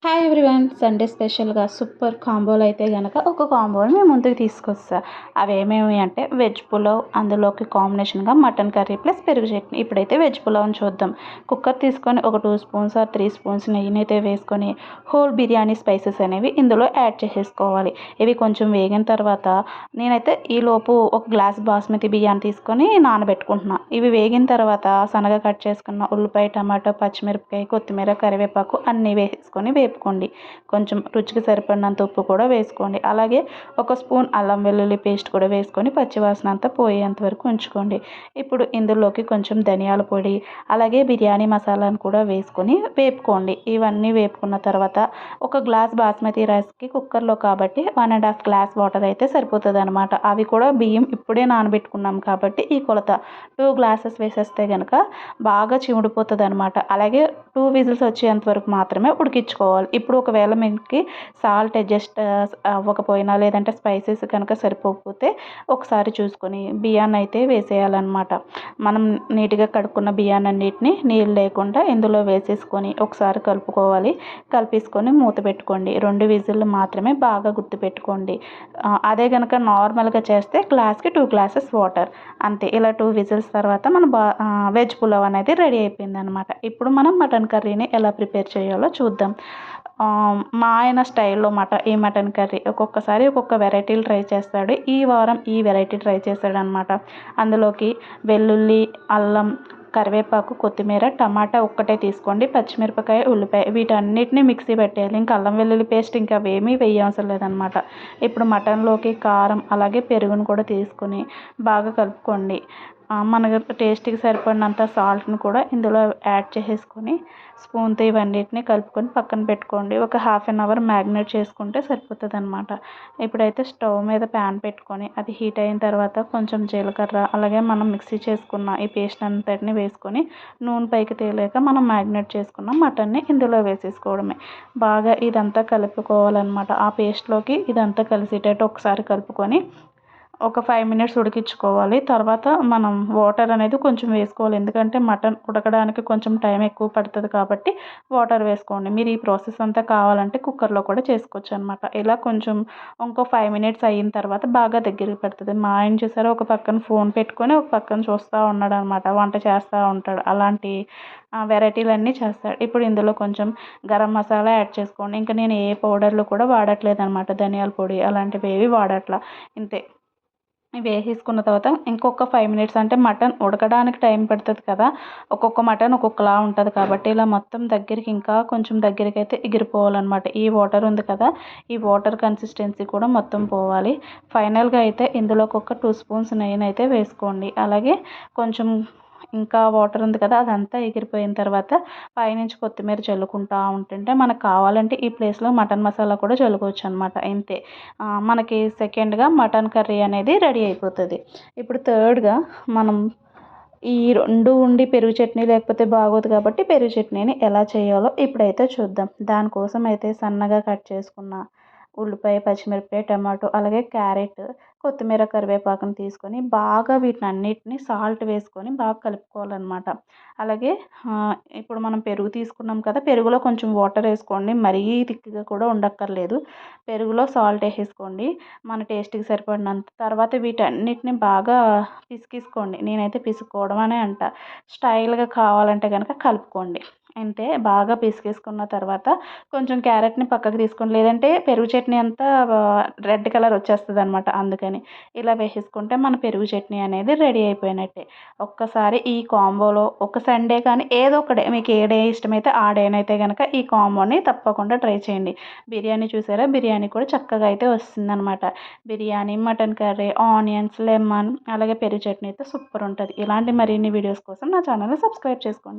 Hi everyone. Sunday స్పెషల్గా super కాంబోలు అయితే కనుక ఒక కాంబోని మేము ముందుకు తీసుకొస్తా. అవి ఏమేమి అంటే వెజ్ పులావ్, అందులోకి కాంబినేషన్గా మటన్ కర్రీ ప్లస్ పెరుగు చట్నీ. ఇప్పుడైతే వెజ్ పులావ్ని చూద్దాం. కుక్కర్ తీసుకొని ఒక 2 స్పూన్స్ ఆర్ 3 స్పూన్స్ నెయ్యినైతే వేసుకొని హోల్ బిర్యానీ స్పైసెస్ అనేవి ఇందులో యాడ్ చేసేసుకోవాలి. ఇవి కొంచెం వేగిన తర్వాత నేనైతే ఈలోపు ఒక గ్లాస్ బాస్మతి బియ్యాన్ని తీసుకొని నానబెట్టుకుంటున్నాను. ఇవి వేగిన తర్వాత సన్నగా కట్ చేసుకున్న ఉల్లిపాయ, టమాటో, పచ్చిమిరపకాయ, కొత్తిమీర, కరివేపాకు అన్నీ వేసుకొని వేపుకోండి. కొంచెం రుచికి సరిపడినంత ఉప్పు కూడా వేసుకోండి. అలాగే ఒక స్పూన్ అల్లం వెల్లుల్లి పేస్ట్ కూడా వేసుకొని పచ్చివాసన అంతా పోయేంత వరకు ఉంచుకోండి. ఇప్పుడు ఇందులోకి కొంచెం ధనియాల పొడి, అలాగే బిర్యానీ మసాలాను కూడా వేసుకొని వేపుకోండి. ఇవన్నీ వేపుకున్న తర్వాత ఒక గ్లాస్ బాస్మతి రైస్కి కుక్కర్లో కాబట్టి 1.5 గ్లాస్ వాటర్ అయితే సరిపోతుంది అనమాట. అవి కూడా బియ్యం ఇప్పుడే నానబెట్టుకున్నాం కాబట్టి ఈ కొలత 2 గ్లాసెస్ వేసేస్తే కనుక బాగా చిముడిపోతుంది అనమాట. అలాగే 2 విజిల్స్ వచ్చేంత వరకు మాత్రమే ఉడికించుకోవాలి. ఇప్పుడు ఒకవేళ మీకు సాల్ట్ అడ్జస్ట్ అవ్వకపోయినా లేదంటే స్పైసెస్ కనుక సరిపోకపోతే ఒకసారి చూసుకొని బియ్యాన్ని అయితే వేసేయాలన్నమాట. మనం నీట్గా కడుక్కున్న బియ్యాన్ని అన్నిటిని నీళ్ళు లేకుండా ఇందులో వేసేసుకొని ఒకసారి కలుపుకోవాలి. కలిపేసుకొని మూత పెట్టుకోండి. 2 విజిల్లు మాత్రమే బాగా గుర్తుపెట్టుకోండి. అదే కనుక నార్మల్గా చేస్తే గ్లాస్కి 2 గ్లాసెస్ వాటర్ అంతే. ఇలా 2 విజిల్స్ తర్వాత మన వెజ్ పులావ్ అనేది రెడీ అయిపోయింది అనమాట. ఇప్పుడు మనం మటన్ కర్రీని ఎలా ప్రిపేర్ చేయాలో చూద్దాం. మా ఆయన స్టైల్లో ఈ మటన్ కర్రీ ఒక్కొక్కసారి ఒక్కొక్క వెరైటీలు ట్రై చేస్తాడు. ఈ వారం ఈ వెరైటీ ట్రై చేశాడనమాట. అందులోకి వెల్లుల్లి, అల్లం, కరివేపాకు, కొత్తిమీర, టమాటా ఒక్కటే తీసుకోండి. పచ్చిమిరపకాయ, ఉల్లిపాయ వీటన్నిటిని మిక్సీ పెట్టేయాలి. ఇంకా అల్లం వెల్లుల్లి పేస్ట్ ఇంకా అవేమీ వేయవసరం లేదనమాట. ఇప్పుడు మటన్లోకి కారం అలాగే పెరుగును కూడా తీసుకొని బాగా కలుపుకోండి. మనకు టేస్ట్కి సరిపడినంత సాల్ట్ని కూడా ఇందులో యాడ్ చేసేసుకొని స్పూన్తో ఇవన్నిటిని కలుపుకొని పక్కన పెట్టుకోండి. ఒక 1/2 అవర్ మ్యాగ్నేట్ చేసుకుంటే సరిపోతుంది అనమాట. ఇప్పుడైతే స్టవ్ మీద ప్యాన్ పెట్టుకొని అది హీట్ అయిన తర్వాత కొంచెం జీలకర్ర అలాగే మనం మిక్సీ చేసుకున్న ఈ పేస్ట్ అంతటిని వేసుకొని నూనె పైకి తేలాక మనం మ్యాగ్నేట్ చేసుకున్న మటన్ని ఇందులో వేసేసుకోవడమే. బాగా ఇదంతా కలుపుకోవాలన్నమాట. ఆ పేస్ట్లోకి ఇదంతా కలిసేటట్టు ఒకసారి కలుపుకొని ఒక 5 మినిట్స్ ఉడికించుకోవాలి. తర్వాత మనం వాటర్ అనేది కొంచెం వేసుకోవాలి. ఎందుకంటే మటన్ ఉడకడానికి కొంచెం టైం ఎక్కువ పడుతుంది కాబట్టి వాటర్ వేసుకోండి. మీరు ఈ ప్రాసెస్ అంతా కావాలంటే కుక్కర్లో కూడా చేసుకోవచ్చు అనమాట. ఇలా కొంచెం ఇంకో 5 మినిట్స్ అయిన తర్వాత బాగా దగ్గరికి పడుతుంది. మా ఆయన చూసారా ఒక పక్కన ఫోన్ పెట్టుకొని ఒక పక్కన చూస్తూ ఉన్నాడు అనమాట. వంట చేస్తూ ఉంటాడు. అలాంటి వెరైటీలన్నీ చేస్తాడు. ఇప్పుడు ఇందులో కొంచెం గరం మసాలా యాడ్ చేసుకోండి. ఇంకా నేను ఏ పౌడర్లు కూడా వాడట్లేదు అనమాట. ధనియాల పొడి అలాంటివి ఏవి వాడట్లా. ఇంతే. వేసేసుకున్న తర్వాత ఇంకొక 5 మినిట్స్ అంటే మటన్ ఉడకడానికి టైం పడుతుంది కదా. ఒక్కొక్క మటన్ ఒక్కొక్కలా ఉంటుంది కాబట్టి ఇలా మొత్తం దగ్గరికి ఇంకా కొంచెం దగ్గరికి అయితే ఎగిరిపోవాలన్నమాట. ఈ వాటర్ ఉంది కదా, ఈ వాటర్ కన్సిస్టెన్సీ కూడా మొత్తం పోవాలి. ఫైనల్గా అయితే ఇందులోకి ఒక 2 స్పూన్స్ నెయ్యిని అయితే వేసుకోండి. అలాగే కొంచెం ఇంకా వాటర్ ఉంది కదా అదంతా ఎగిరిపోయిన తర్వాత పైనుంచి కొత్తిమీర చల్లుకుంటూ ఉంటుంటే మనకు కావాలంటే ఈ ప్లేస్లో మటన్ మసాలా కూడా చల్లుకోవచ్చు అనమాట. ఇంతే. మనకి సెకండ్గా మటన్ కర్రీ అనేది రెడీ అయిపోతుంది. ఇప్పుడు థర్డ్గా మనం ఈ 2 ఉండి పెరుగు చట్నీ లేకపోతే బాగోదు కాబట్టి పెరుగు చట్నీని ఎలా చేయాలో ఇప్పుడైతే చూద్దాం. దానికోసం అయితే సన్నగా కట్ చేసుకున్న ఉల్లిపాయ, పచ్చిమిరపకాయ, టమాటో అలాగే క్యారెట్, కొత్తిమీర, కరివేపాకుని తీసుకొని బాగా వీటినన్నిటిని సాల్ట్ వేసుకొని బాగా కలుపుకోవాలన్నమాట. అలాగే ఇప్పుడు మనం పెరుగు తీసుకున్నాం కదా, పెరుగులో కొంచెం వాటర్ వేసుకోండి. మరీ థిక్గా కూడా ఉండక్కర్లేదు. పెరుగులో సాల్ట్ వేసేసుకోండి మన టేస్ట్కి సరిపడినంత. తర్వాత వీటన్నిటిని బాగా పిసికేసుకోండి. నేనైతే పిసుక్కోవడం అనే అంట. స్టైల్గా కావాలంటే కనుక కలుపుకోండి. అంటే బాగా పిసికేసుకున్న తర్వాత కొంచెం క్యారెట్ని పక్కకు తీసుకోండి. లేదంటే పెరుగు చట్నీ అంతా రెడ్ కలర్ వచ్చేస్తుంది అనమాట. అందుకని ఇలా వేసేసుకుంటే మన పెరుగు చట్నీ అనేది రెడీ అయిపోయినట్టే. ఒక్కసారి ఈ కాంబోలో ఒక సండే కానీ ఏదో ఒక డే మీకు ఏ డే ఇష్టమైతే ఆ డేనైతే కనుక ఈ కాంబోని తప్పకుండా ట్రై చేయండి. బిర్యానీ చూసారా, బిర్యానీ కూడా చక్కగా అయితే వస్తుందన్నమాట. Biryani, mutton curry, onions, lemon అలాగే పెరుగు చట్నీ అయితే సూపర్ ఉంటుంది. ఇలాంటి మరిన్ని వీడియోస్ కోసం నా ఛానల్ని సబ్స్క్రైబ్ చేసుకోండి.